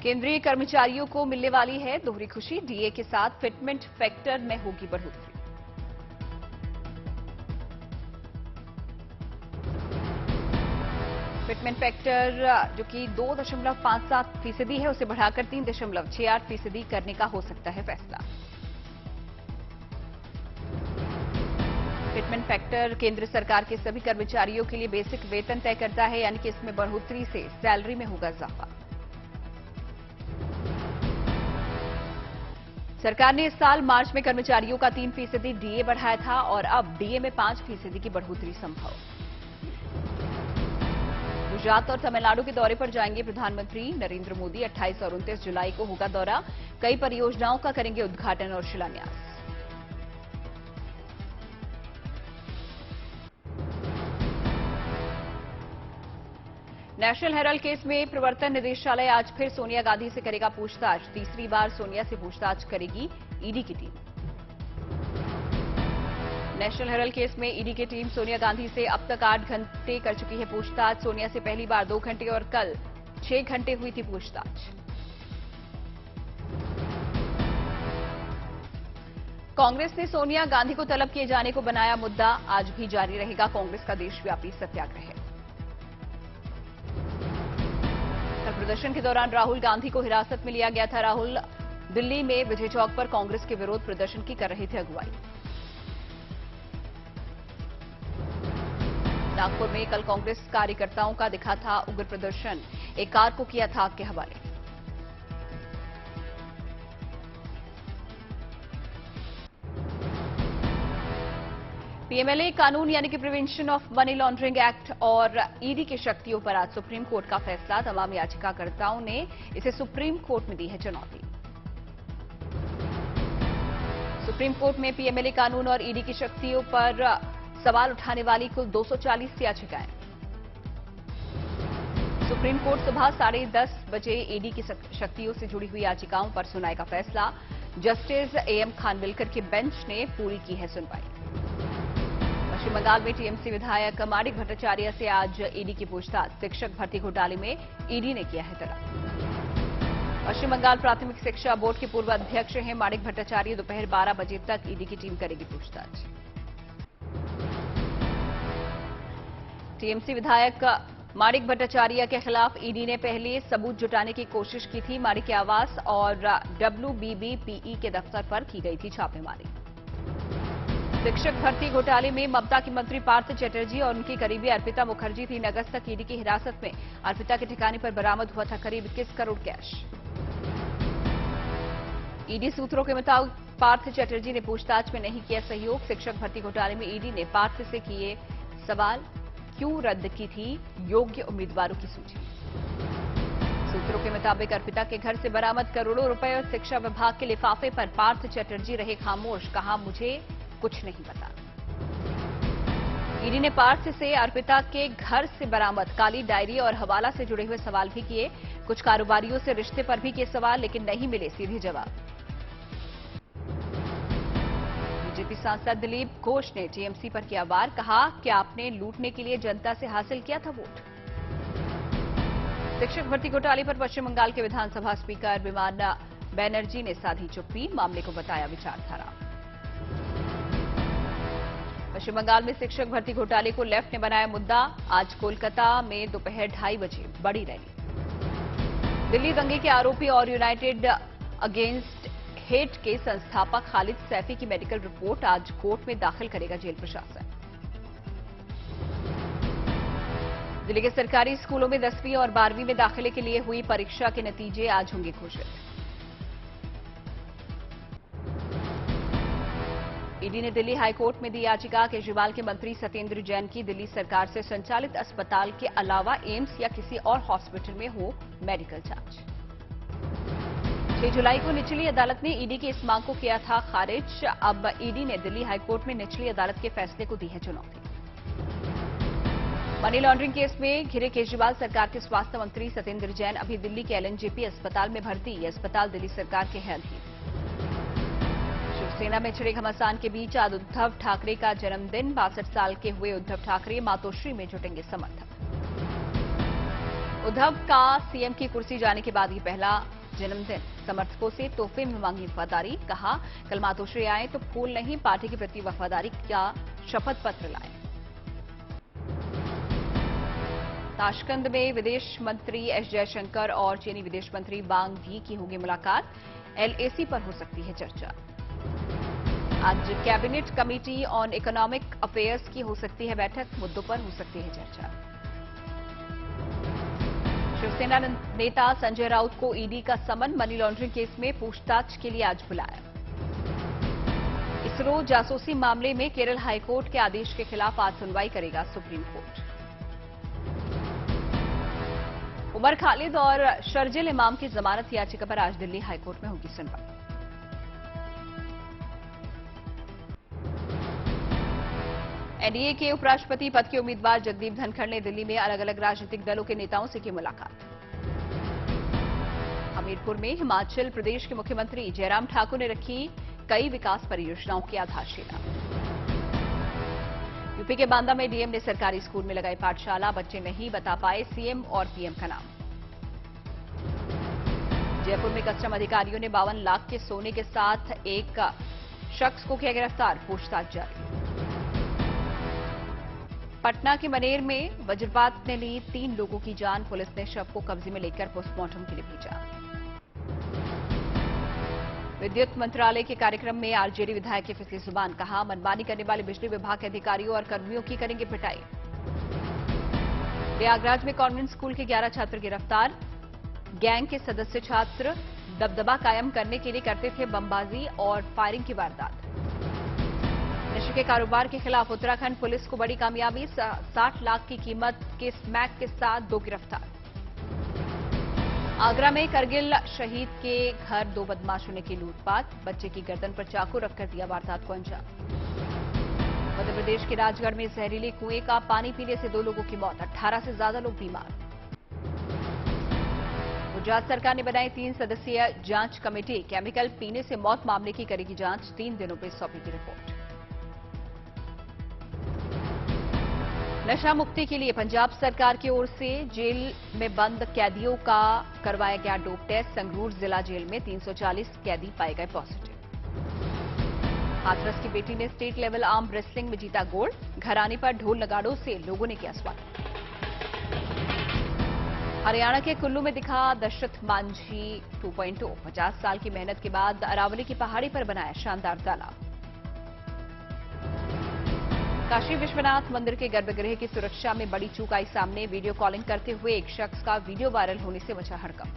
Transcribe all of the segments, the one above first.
केंद्रीय कर्मचारियों को मिलने वाली है दोहरी खुशी। डीए के साथ फिटमेंट फैक्टर में होगी बढ़ोतरी। फिटमेंट फैक्टर जो कि 2.57% है, उसे बढ़ाकर 3.68% करने का हो सकता है फैसला। फिटमेंट फैक्टर केंद्र सरकार के सभी कर्मचारियों के लिए बेसिक वेतन तय करता है, यानी कि इसमें बढ़ोतरी से सैलरी में होगा इजाफा। सरकार ने इस साल मार्च में कर्मचारियों का 3% डीए बढ़ाया था और अब डीए में 5% की बढ़ोतरी संभव। गुजरात और तमिलनाडु के दौरे पर जाएंगे प्रधानमंत्री नरेंद्र मोदी। 28 और 29 जुलाई को होगा दौरा। कई परियोजनाओं का करेंगे उद्घाटन और शिलान्यास। नेशनल हेराल्ड केस में प्रवर्तन निदेशालय आज फिर सोनिया गांधी से करेगा पूछताछ। तीसरी बार सोनिया से पूछताछ करेगी ईडी की टीम। नेशनल हेराल्ड केस में ईडी की टीम सोनिया गांधी से अब तक 8 घंटे कर चुकी है पूछताछ। सोनिया से पहली बार 2 घंटे और कल 6 घंटे हुई थी पूछताछ। कांग्रेस ने सोनिया गांधी को तलब किए जाने को बनाया मुद्दा। आज भी जारी रहेगा कांग्रेस का देशव्यापी सत्याग्रह। प्रदर्शन के दौरान राहुल गांधी को हिरासत में लिया गया था। राहुल दिल्ली में विजय चौक पर कांग्रेस के विरोध प्रदर्शन की कर रहे थे अगुवाई। नागपुर में कल कांग्रेस कार्यकर्ताओं का दिखा था उग्र प्रदर्शन। एक कार को किया था आग के हवाले। पीएमएलए कानून यानी कि prevention of money laundering act और ईडी की शक्तियों पर आज सुप्रीम कोर्ट का फैसला। तमाम याचिकाकर्ताओं ने इसे सुप्रीम कोर्ट में दी है चुनौती। सुप्रीम कोर्ट में पीएमएलए कानून और ईडी की शक्तियों पर सवाल उठाने वाली कुल 240 याचिकाएं। सुप्रीम कोर्ट सुबह 10:30 बजे ईडी की शक्तियों से जुड़ी हुई याचिकाओं पर सुनाएगा फैसला। जस्टिस एएम खानविलकर के बेंच ने पूरी की है सुनवाई। पश्चिम बंगाल में टीएमसी विधायक माणिक भट्टाचार्य से आज ईडी की पूछताछ। शिक्षक भर्ती घोटाले में ईडी ने किया है तलब। पश्चिम बंगाल प्राथमिक शिक्षा बोर्ड के पूर्व अध्यक्ष हैं माणिक भट्टाचार्य। दोपहर 12 बजे तक ईडी की टीम करेगी पूछताछ। टीएमसी विधायक माणिक भट्टाचार्य के खिलाफ ईडी ने पहले सबूत जुटाने की कोशिश की थी। माणिक के आवास और डब्ल्यूबीबीपीई के दफ्तर पर की गई थी छापेमारी। शिक्षक भर्ती घोटाले में ममता के मंत्री पार्थ चटर्जी और उनकी करीबी अर्पिता मुखर्जी 3 अगस्त तक ईडी की हिरासत में। अर्पिता के ठिकाने पर बरामद हुआ था करीब 21 करोड़ कैश। ईडी सूत्रों के मुताबिक पार्थ चटर्जी ने पूछताछ में नहीं किया सहयोग। शिक्षक भर्ती घोटाले में ईडी ने पार्थ से किए सवाल। क्यों रद्द की थी योग्य उम्मीदवारों की सूची। सूत्रों के मुताबिक अर्पिता के घर से बरामद करोड़ों रुपए और शिक्षा विभाग के लिफाफे पर पार्थ चटर्जी रहे खामोश। कहा मुझे कुछ नहीं पता। ईडी ने पार्थ से अर्पिता के घर से बरामद काली डायरी और हवाला से जुड़े हुए सवाल भी किए। कुछ कारोबारियों से रिश्ते पर भी किए सवाल, लेकिन नहीं मिले सीधे जवाब। बीजेपी सांसद दिलीप घोष ने टीएमसी पर किया वार। कहा कि आपने लूटने के लिए जनता से हासिल किया था वोट। शिक्षक भर्ती घोटाले पर पश्चिम बंगाल के विधानसभा स्पीकर विमाना बनर्जी ने साधी चुप्पी। मामले को बताया विचारधारा। पश्चिम बंगाल में शिक्षक भर्ती घोटाले को लेफ्ट ने बनाया मुद्दा। आज कोलकाता में दोपहर 2:30 बजे बड़ी रैली। दिल्ली दंगे के आरोपी और यूनाइटेड अगेंस्ट हेट के संस्थापक खालिद सैफी की मेडिकल रिपोर्ट आज कोर्ट में दाखिल करेगा जेल प्रशासन। दिल्ली के सरकारी स्कूलों में 10वीं और 12वीं में दाखिले के लिए हुई परीक्षा के नतीजे आज होंगे घोषित। ईडी ने दिल्ली हाईकोर्ट में दी याचिका। केजरीवाल के मंत्री सत्येंद्र जैन की दिल्ली सरकार से संचालित अस्पताल के अलावा एम्स या किसी और हॉस्पिटल में हो मेडिकल जांच। 6 जुलाई को निचली अदालत ने ईडी की इस मांग को किया था खारिज। अब ईडी ने दिल्ली हाईकोर्ट में निचली अदालत के फैसले को दी है चुनौती। मनी लॉन्ड्रिंग केस में घिरे केजरीवाल सरकार के स्वास्थ्य मंत्री सत्येंद्र जैन अभी दिल्ली के एलएनजेपी अस्पताल में भर्ती। ये अस्पताल दिल्ली सरकार के है अधीन। शिवसेना में छिड़े घमासान के बीच आज उद्धव ठाकरे का जन्मदिन। 62 साल के हुए उद्धव ठाकरे मातोश्री में जुटेंगे समर्थक। उद्धव का सीएम की कुर्सी जाने के बाद ही पहला जन्मदिन, समर्थकों से तोहफे में मांगी वफादारी। कहा, कल मातोश्री आए तो फूल नहीं, पार्टी के प्रति वफादारी का शपथ पत्र लाए। ताशकंद में विदेश मंत्री एस जयशंकर और चीनी विदेश मंत्री वांग यी की होगी मुलाकात। एलएसी पर हो सकती है चर्चा। आज cabinet committee on economic affairs की हो सकती है बैठक, मुद्दों पर हो सकती है चर्चा। शिवसेना नेता संजय राउत को ईडी का समन, मनी लॉन्ड्रिंग केस में पूछताछ के लिए आज बुलाया। इसरो जासूसी मामले में केरल हाईकोर्ट के आदेश के खिलाफ आज सुनवाई करेगा सुप्रीम कोर्ट। उमर खालिद और शर्जिल इमाम की जमानत याचिका पर आज दिल्ली हाईकोर्ट में होगी सुनवाई। एनडीए के उपराष्ट्रपति पद के उम्मीदवार जगदीप धनखड़ ने दिल्ली में अलग अलग राजनीतिक दलों के नेताओं से की मुलाकात। हमीरपुर में हिमाचल प्रदेश के मुख्यमंत्री जयराम ठाकुर ने रखी कई विकास परियोजनाओं की आधारशिला। यूपी के बांदा में डीएम ने सरकारी स्कूल में लगाई पाठशाला, बच्चे नहीं बता पाए सीएम और पीएम का नाम। जयपुर में कस्टम अधिकारियों ने 52 लाख के सोने के साथ एक शख्स को किया गिरफ्तार, पूछताछ जारी। पटना के मनेर में वज्रपात ने ली 3 लोगों की जान, पुलिस ने शव को कब्जे में लेकर पोस्टमार्टम के लिए भेजा। विद्युत मंत्रालय के कार्यक्रम में आरजेडी विधायक की फिसली जुबान, कहा मनमानी करने वाले बिजली विभाग के अधिकारियों और कर्मियों की करेंगे पिटाई। प्रयागराज में कॉन्वेंट स्कूल के 11 छात्र गिरफ्तार, गैंग के सदस्य छात्र दबदबा कायम करने के लिए करते थे बमबाजी और फायरिंग की वारदात। नशे के कारोबार के खिलाफ उत्तराखंड पुलिस को बड़ी कामयाबी, 60 लाख की कीमत के स्मैक के साथ 2 गिरफ्तार। आगरा में करगिल शहीद के घर 2 बदमाशों ने की लूटपाट, बच्चे की गर्दन पर चाकू रखकर दिया वारदात को अंजाम। मध्य प्रदेश के राजगढ़ में जहरीले कुएं का पानी पीने से 2 लोगों की मौत, 18 से ज्यादा लोग बीमार। गुजरात सरकार ने बनाई 3 सदस्यीय जांच कमेटी, केमिकल पीने से मौत मामले की करेगी जांच, 3 दिनों में सौंपेगी रिपोर्ट। नशा मुक्ति के लिए पंजाब सरकार की ओर से जेल में बंद कैदियों का करवाया गया डोप टेस्ट, संगरूर जिला जेल में 340 कैदी पाए गए पॉजिटिव। हाथरस की बेटी ने स्टेट लेवल आर्म रेसलिंग में जीता गोल्ड, घर आने पर ढोल नगाड़ों से लोगों ने किया स्वागत। हरियाणा के कुल्लू में दिखा दशरथ मांझी 2.0, 50 साल की मेहनत के बाद अरावली की पहाड़ी पर बनाया शानदार तालाब। काशी विश्वनाथ मंदिर के गर्भगृह की सुरक्षा में बड़ी चूक आई सामने, वीडियो कॉलिंग करते हुए एक शख्स का वीडियो वायरल होने से मचा हड़कंप।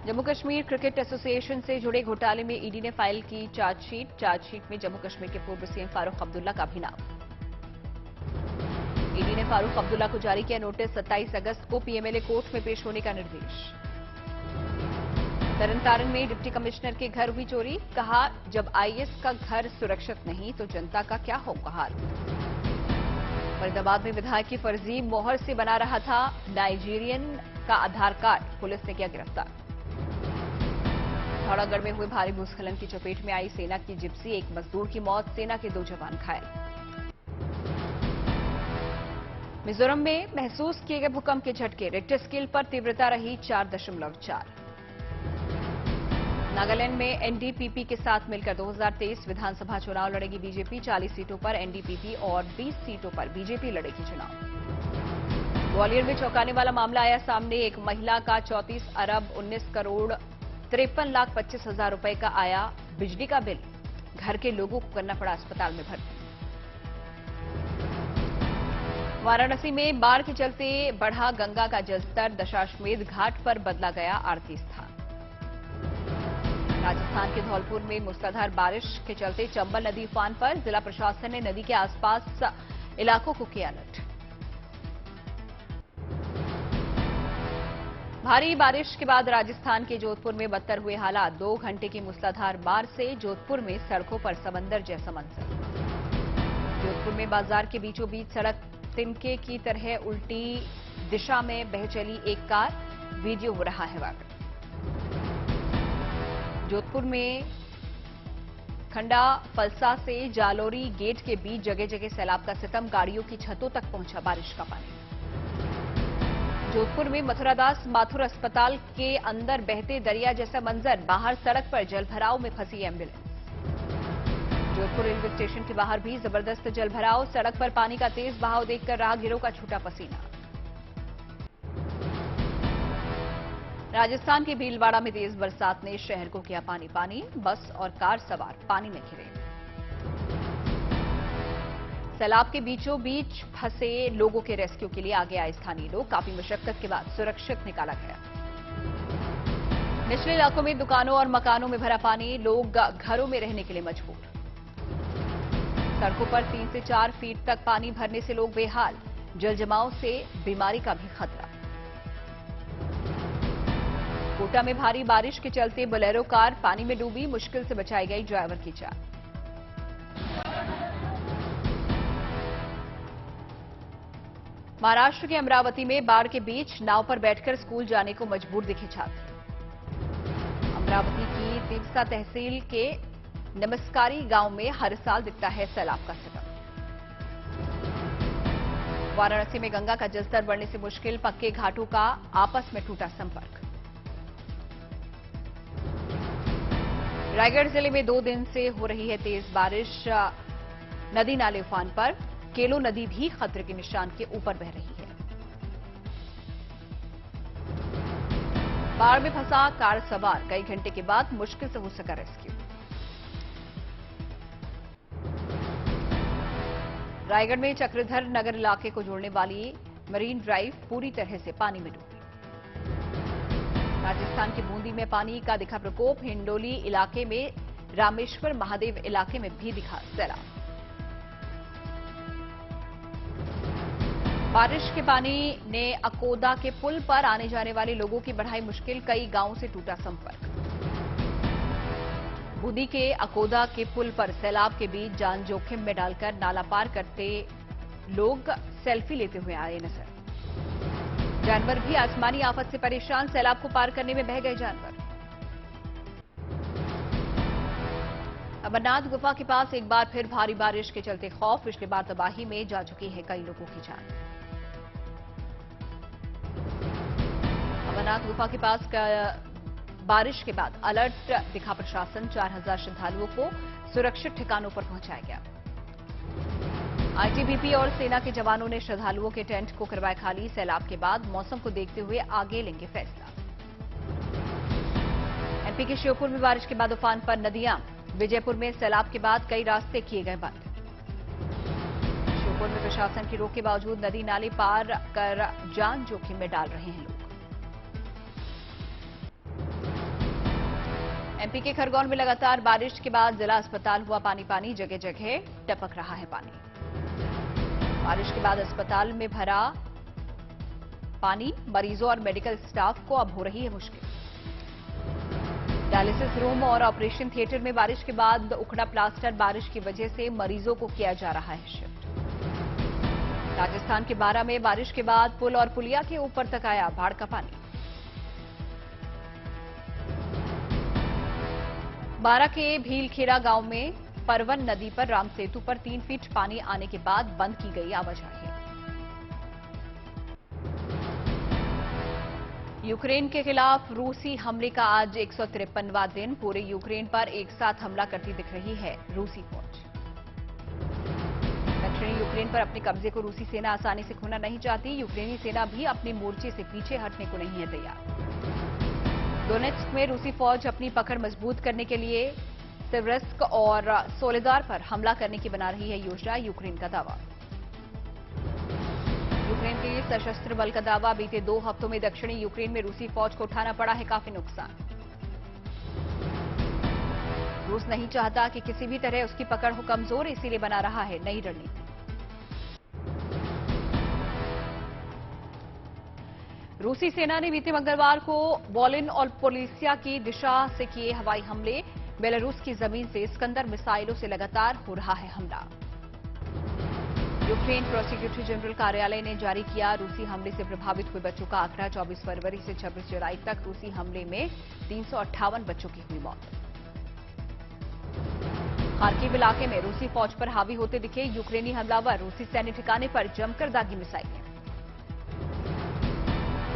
जम्मू कश्मीर क्रिकेट एसोसिएशन से जुड़े घोटाले में ईडी ने फाइल की चार्जशीट में जम्मू कश्मीर के पूर्व सीएम फारूक अब्दुल्ला का भी नाम। ईडी ने फारूक अब्दुल्ला को जारी किया नोटिस, 27 अगस्त को पीएमएलए कोर्ट में पेश होने का निर्देश। तरनतारन में डिप्टी कमिश्नर के घर हुई चोरी, कहा जब आईएएस का घर सुरक्षित नहीं तो जनता का क्या होगा हाल। फरीदाबाद में विधायक की फर्जी मोहर से बना रहा था नाइजीरियन का आधार कार्ड, पुलिस ने किया गिरफ्तार। पिथौरागढ़ में हुए भारी भूस्खलन की चपेट में आई सेना की जिप्सी, एक मजदूर की मौत, सेना के 2 जवान घायल। मिजोरम में महसूस किए गए भूकंप के झटके, रिक्टर स्केल पर तीव्रता रही 4.4। नागालैंड में एनडीपीपी के साथ मिलकर 2023 विधानसभा चुनाव लड़ेगी बीजेपी, 40 सीटों पर एनडीपीपी और 20 सीटों पर बीजेपी लड़ेगी चुनाव। ग्वालियर में चौंकाने वाला मामला आया सामने, एक महिला का 34 अरब 19 करोड़ 53 लाख 25 हजार रुपए का आया बिजली का बिल, घर के लोगों को करना पड़ा अस्पताल में भर्ती। वाराणसी में बाढ़ के चलते बढ़ा गंगा का जलस्तर, दशाश्वमेध घाट पर बदला गया आरती स्थान। राजस्थान के धौलपुर में मूसलाधार बारिश के चलते चंबल नदी उफान पर, जिला प्रशासन ने नदी के आसपास इलाकों को किया अलर्ट। भारी बारिश के बाद राजस्थान के जोधपुर में बदतर हुए हालात, 2 घंटे की मूसलाधार बारिश से जोधपुर में सड़कों पर समंदर जैसा मंजर। जोधपुर में बाजार के बीचों बीच सड़क तिनके की तरह उल्टी दिशा में बह चली एक कार, वीडियो हो रहा है वायरल। जोधपुर में खंडा पलसा से जालोरी गेट के बीच जगह जगह सैलाब का सितम, गाड़ियों की छतों तक पहुंचा बारिश का पानी। जोधपुर में मथुरादास माथुर अस्पताल के अंदर बहते दरिया जैसा मंजर, बाहर सड़क पर जलभराव में फंसी एम्बुलेंस। जोधपुर रेलवे स्टेशन के बाहर भी जबरदस्त जलभराव, सड़क पर पानी का तेज बहाव देखकर राहगीरों का छूटा पसीना। राजस्थान के भीलवाड़ा में तेज बरसात ने शहर को किया पानी पानी, बस और कार सवार पानी में घिरे। सैलाब के बीचों बीच फंसे लोगों के रेस्क्यू के लिए आगे आए स्थानीय लोग, काफी मशक्कत के बाद सुरक्षित निकाला गया। निचले इलाकों में दुकानों और मकानों में भरा पानी, लोग घरों में रहने के लिए मजबूर। सड़कों पर 3 से 4 फीट तक पानी भरने से लोग बेहाल, जल जमाव से बीमारी का भी खतरा। कोटा में भारी बारिश के चलते बोलेरो कार पानी में डूबी, मुश्किल से बचाई गई ड्राइवर की जान। महाराष्ट्र के अमरावती में बाढ़ के बीच नाव पर बैठकर स्कूल जाने को मजबूर दिखे छात्र। अमरावती की तिवसा तहसील के नमस्कारी गांव में हर साल दिखता है सैलाब का सितम। वाराणसी में गंगा का जलस्तर बढ़ने से मुश्किल, पक्के घाटों का आपस में टूटा संपर्क। रायगढ़ जिले में 2 दिन से हो रही है तेज बारिश, नदी नाले उफान पर, केलो नदी भी खतरे के निशान के ऊपर बह रही है। बाढ़ में फंसा कार सवार, कई घंटे के बाद मुश्किल से हो सका रेस्क्यू। रायगढ़ में चक्रधर नगर इलाके को जोड़ने वाली मरीन ड्राइव पूरी तरह से पानी में डूबी। राजस्थान के बूंदी में पानी का दिखा प्रकोप, हिंडोली इलाके में, रामेश्वर महादेव इलाके में भी दिखा सैलाब। बारिश के पानी ने अकोदा के पुल पर आने जाने वाले लोगों की बढ़ाई मुश्किल, कई गांवों से टूटा संपर्क। बूंदी के अकोदा के पुल पर सैलाब के बीच जान जोखिम में डालकर नाला पार करते लोग सेल्फी लेते हुए आए नजर। जानवर भी आसमानी आफत से परेशान, सैलाब को पार करने में बह गए जानवर। अमरनाथ गुफा के पास एक बार फिर भारी बारिश के चलते खौफ, पिछली बार तबाही में जा चुकी है कई लोगों की जान। अमरनाथ गुफा के पास बारिश के बाद अलर्ट दिखा प्रशासन, 4000 श्रद्धालुओं को सुरक्षित ठिकानों पर पहुंचाया गया। आईटीबीपी और सेना के जवानों ने श्रद्धालुओं के टेंट को करवाए खाली, सैलाब के बाद मौसम को देखते हुए आगे लेंगे फैसला। एमपी के श्योपुर में बारिश के बाद उफान पर नदियां, विजयपुर में सैलाब के बाद कई रास्ते किए गए बंद। श्योपुर में प्रशासन की रोक के बावजूद नदी नाले पार कर जान जोखिम में डाल रहे हैं लोग। एमपी के खरगोन में लगातार बारिश के बाद जिला अस्पताल हुआ पानी पानी, जगह जगह टपक रहा है पानी। बारिश के बाद अस्पताल में भरा पानी, मरीजों और मेडिकल स्टाफ को अब हो रही है मुश्किल। डायलिसिस रूम और ऑपरेशन थिएटर में बारिश के बाद उखड़ा प्लास्टर, बारिश की वजह से मरीजों को किया जा रहा है शिफ्ट। राजस्थान के बारा में बारिश के बाद पुल और पुलिया के ऊपर तक आया बाढ़ का पानी। बारा के भीलखेरा गांव में परवन नदी पर राम सेतु पर 3 फीट पानी आने के बाद बंद की गई आवाजाही। यूक्रेन के खिलाफ रूसी हमले का आज 153वां दिन, पूरे यूक्रेन पर एक साथ हमला करती दिख रही है रूसी फौज। दक्षिणी यूक्रेन पर अपने कब्जे को रूसी सेना आसानी से खोना नहीं चाहती, यूक्रेनी सेना भी अपने मोर्चे से पीछे हटने को नहीं है तैयार। डोनेट्स्क में रूसी फौज अपनी पकड़ मजबूत करने के लिए सिवरस्क और सोलेदार पर हमला करने की बना रही है योजना, यूक्रेन का दावा। यूक्रेन के सशस्त्र बल का दावा, बीते 2 हफ्तों में दक्षिणी यूक्रेन में रूसी फौज को उठाना पड़ा है काफी नुकसान। रूस नहीं चाहता कि किसी भी तरह उसकी पकड़ हो कमजोर, इसीलिए बना रहा है नई रणनीति। रूसी सेना ने बीते मंगलवार को वॉलिन और पोलिसिया की दिशा से किए हवाई हमले। बेलारूस की जमीन से स्कंदर मिसाइलों से लगातार हो रहा है हमला। यूक्रेन प्रोसिक्यूटर जनरल कार्यालय ने जारी किया रूसी हमले से प्रभावित हुए बच्चों का आंकड़ा। 24 फरवरी से 26 जुलाई तक रूसी हमले में 358 बच्चों की हुई मौत। खार्किव इलाके में रूसी फौज पर हावी होते दिखे यूक्रेनी हमलावर, रूसी सैन्य ठिकाने पर जमकर दागी मिसाइलें।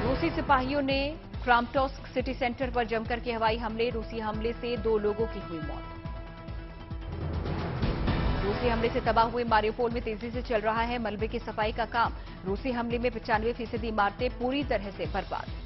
रूसी सिपाहियों ने क्रामाटोर्स्क सिटी सेंटर पर जमकर के हवाई हमले, रूसी हमले से 2 लोगों की हुई मौत। रूसी हमले से तबाह हुए मारियोपोल में तेजी से चल रहा है मलबे की सफाई का काम। रूसी हमले में 95% इमारतें पूरी तरह से बर्बाद।